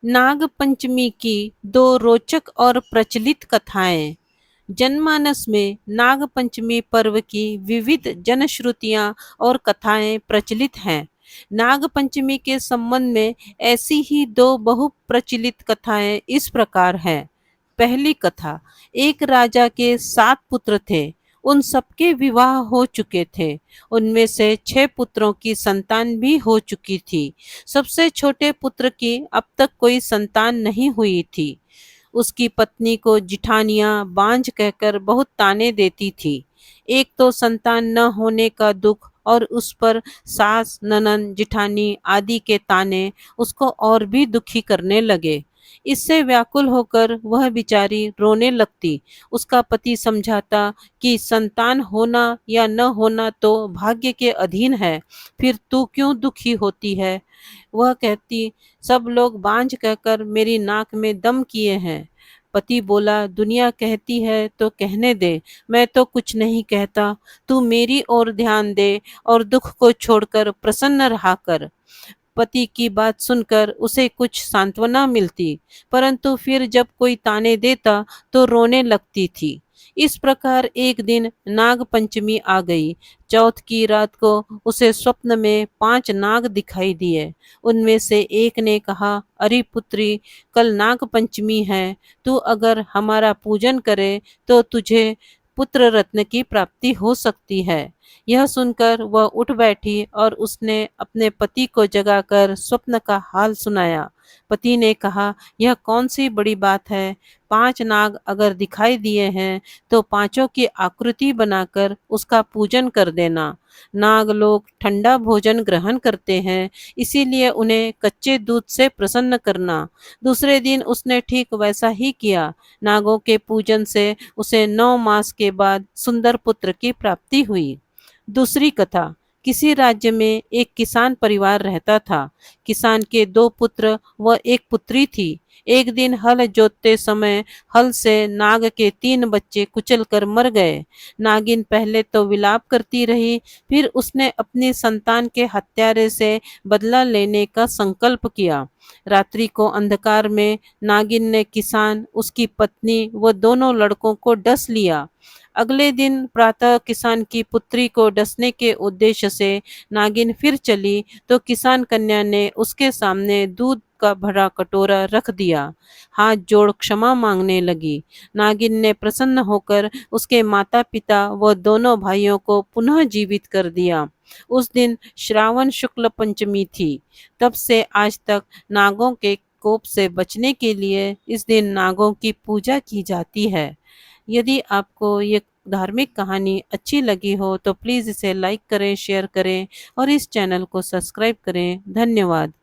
नाग पंचमी की दो रोचक और प्रचलित कथाएं। जनमानस में नाग पंचमी पर्व की विविध जनश्रुतियां और कथाएं प्रचलित हैं। नाग पंचमी के संबंध में ऐसी ही दो बहुप्रचलित कथाएं इस प्रकार हैं। पहली कथा। एक राजा के 7 पुत्र थे। उन सबके विवाह हो चुके थे। उनमें से 6 पुत्रों की संतान भी हो चुकी थी। सबसे छोटे पुत्र की अब तक कोई संतान नहीं हुई थी। उसकी पत्नी को जिठानियां बांझ कहकर बहुत ताने देती थी। एक तो संतान न होने का दुख और उस पर सास ननन जिठानी आदि के ताने उसको और भी दुखी करने लगे। इससे व्याकुल होकर वह बेचारी रोने लगती। उसका पति समझाता कि संतान होना या न होना तो भाग्य के अधीन है, फिर तू क्यों दुखी होती है। वह कहती, सब लोग बांझ कहकर मेरी नाक में दम किए हैं। पति बोला, दुनिया कहती है तो कहने दे, मैं तो कुछ नहीं कहता। तू मेरी ओर ध्यान दे और दुख को छोड़कर प्रसन्न रहा कर। पति की बात सुनकर उसे कुछ सांत्वना मिलती, परंतु फिर जब कोई ताने देता तो रोने लगती थी। इस प्रकार एक दिन नाग पंचमी आ गई। चौथ की रात को उसे स्वप्न में 5 नाग दिखाई दिए। उनमें से एक ने कहा, अरे पुत्री, कल नाग पंचमी है। तू अगर हमारा पूजन करे तो तुझे पुत्र रत्न की प्राप्ति हो सकती है। यह सुनकर वह उठ बैठी और उसने अपने पति को जगाकर स्वप्न का हाल सुनाया। पति ने कहा, यह कौन सी बड़ी बात है। 5 नाग अगर दिखाई दिए हैं तो पांचों की आकृति बनाकर उसका पूजन कर देना। नाग लोग ठंडा भोजन ग्रहण करते हैं, इसीलिए उन्हें कच्चे दूध से प्रसन्न करना। दूसरे दिन उसने ठीक वैसा ही किया। नागों के पूजन से उसे 9 मास के बाद सुंदर पुत्र की प्राप्ति हुई। दूसरी कथा। किसी राज्य में एक किसान परिवार रहता था। किसान के 2 पुत्र व एक पुत्री थी। एक दिन हल जोतते समय हल से नाग के 3 बच्चे कुचलकर मर गए। नागिन पहले तो विलाप करती रही, फिर उसने अपनी संतान के हत्यारे से बदला लेने का संकल्प किया। रात्रि को अंधकार में नागिन ने किसान, उसकी पत्नी व दोनों लड़कों को डस लिया। अगले दिन प्रातः किसान की पुत्री को डसने के उद्देश्य से नागिन फिर चली तो किसान कन्या ने उसके सामने दूध का भरा कटोरा रख दिया। हाथ जोड़ क्षमा मांगने लगी। नागिन ने प्रसन्न होकर उसके माता पिता व दोनों भाइयों को पुनः जीवित कर दिया। उस दिन श्रावण शुक्ल पंचमी थी। तब से आज तक नागों के कोप से बचने के लिए इस दिन नागों की पूजा की जाती है। यदि आपको ये धार्मिक कहानी अच्छी लगी हो तो प्लीज़ इसे लाइक करें, शेयर करें और इस चैनल को सब्सक्राइब करें। धन्यवाद।